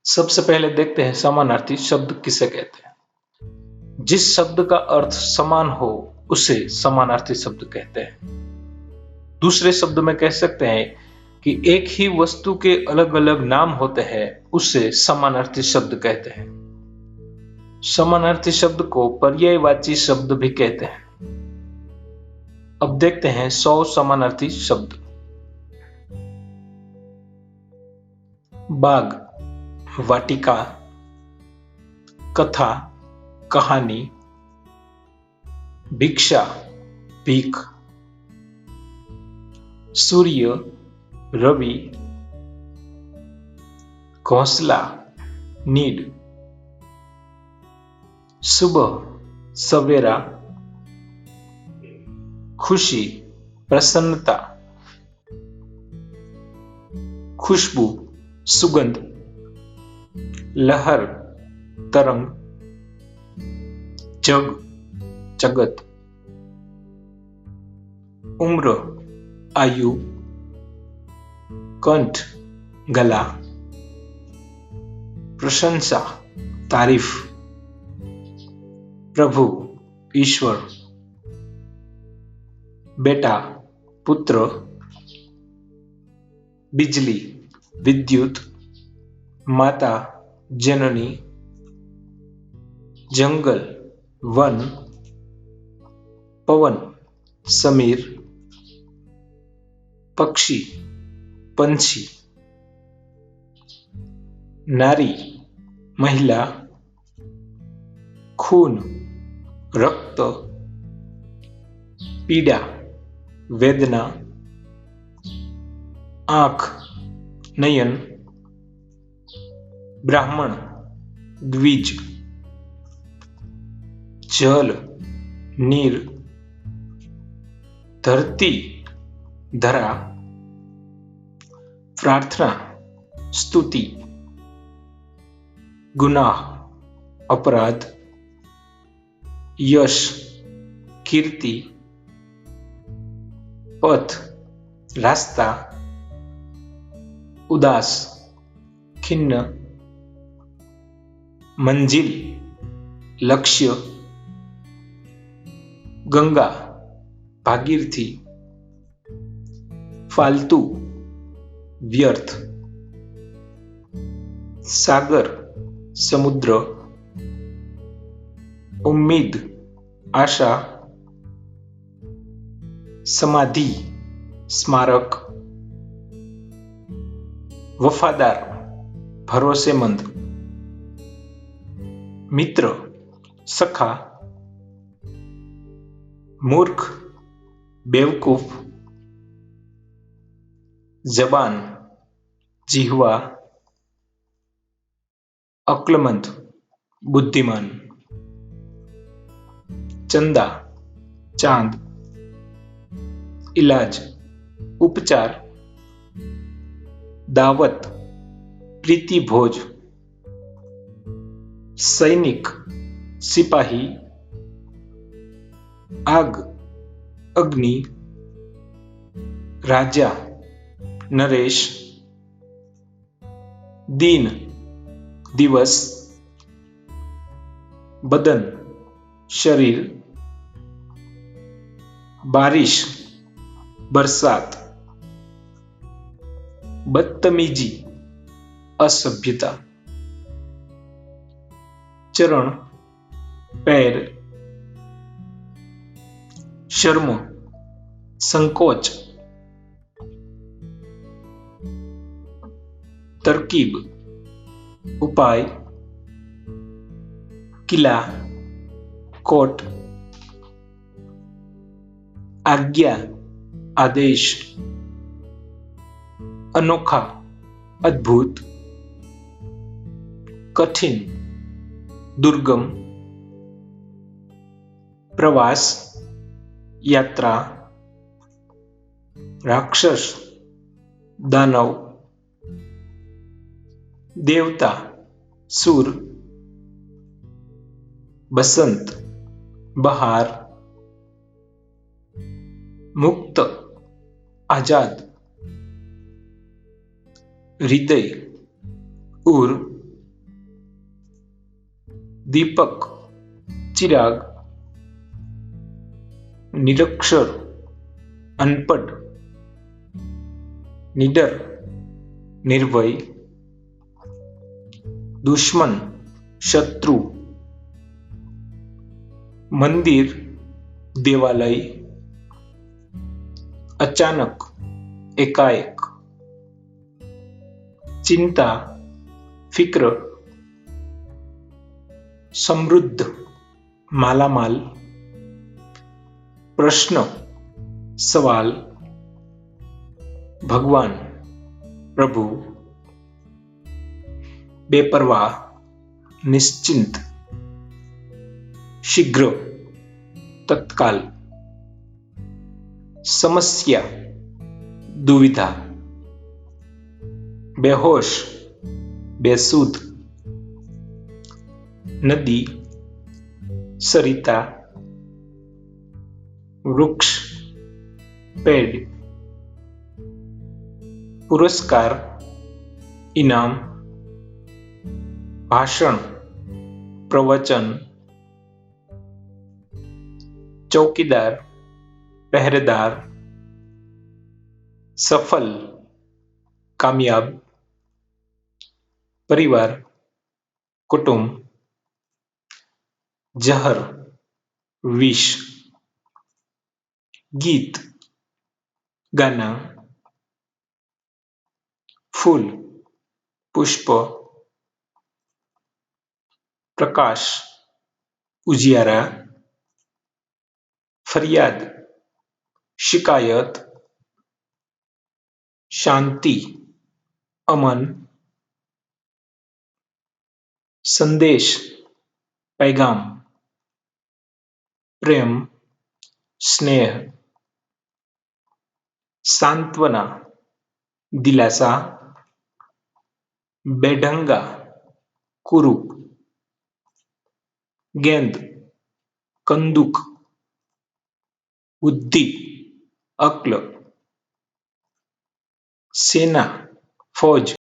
सबसे पहले देखते हैं समानार्थी शब्द किसे कहते हैं। जिस शब्द का अर्थ समान हो उसे समानार्थी शब्द कहते हैं। दूसरे शब्द में कह सकते हैं कि एक ही वस्तु के अलग अलग नाम होते हैं, उसे समानार्थी शब्द कहते हैं। समानार्थी शब्द को पर्यायवाची शब्द भी कहते हैं। अब देखते हैं 100 समानार्थी शब्द। बाग, वाटिका, कथा, कहानी, भिक्षा, भीख, सूर्य, रवि, घोंसला, नीड, सुबह, सवेरा, खुशी, प्रसन्नता, खुशबू, सुगंध, लहर, तरंग, जग, जगत, उम्र, आयु, कंठ, गला, प्रशंसा, तारीफ, प्रभु, ईश्वर, बेटा, पुत्र, बिजली, विद्युत, माता, जननी, जंगल, वन, पवन, समीर, पक्षी, पंछी, नारी, महिला, खून, रक्त, पीड़ा, वेदना, आंख, नयन, ब्राह्मण, द्विज, जल, नीर, धरती, धरा, प्रार्थना, स्तुति, गुनाह, अपराध, यश, कीर्ति, पथ, रास्ता, उदास, खिन्न, मंजिल, लक्ष्य, गंगा, भागीरथी, फालतू, व्यर्थ, सागर, समुद्र, उम्मीद, आशा, समाधि, स्मारक, वफादार, भरोसेमंद, मित्र, सखा, मूर्ख, बेवकूफ, जबान, जिह्वा, अक्लमंद, बुद्धिमान, चंदा, चांद, इलाज, उपचार, दावत, प्रीति भोज, सैनिक, सिपाही, आग, अग्नि, राजा, नरेश, दिन, दिवस, बदन, शरीर, बारिश, बरसात, बदतमीजी, असभ्यता, चरण, पैर, शर्म, संकोच, तरकीब, उपाय, किला, कोट, आज्ञा, आदेश, अनोखा, अद्भुत, कठिन, दुर्गम, प्रवास, यात्रा, राक्षस, दानव, देवता, सूर, बसंत, बहार, मुक्त, आजाद, हृदय, उर, दीपक, चिराग, निरक्षर, अनपढ़, निडर, निर्भय, दुश्मन, शत्रु, मंदिर, देवालय, अचानक, एकाएक, चिंता, फिक्र, समृद्ध, मालामाल, प्रश्न, सवाल, भगवान, प्रभु, बेपरवाह, निश्चिंत, शीघ्र, तत्काल, समस्या, दुविधा, बेहोश, बेसुध, नदी, सरिता, वृक्ष, पेड़, पुरस्कार, इनाम, भाषण, प्रवचन, चौकीदार, पहरेदार, सफल, कामयाब, परिवार, कुटुंब, जहर, विष, गीत, गाना, फूल, पुष्प, प्रकाश, उजियारा, फरियाद, शिकायत, शांति, अमन, संदेश, पैगाम, प्रेम, स्नेह, सांत्वना, दिलासा, बेढंगा, कुरूप, गेंद, कंदूक, बुद्धि, अक्ल, सेना, फौज,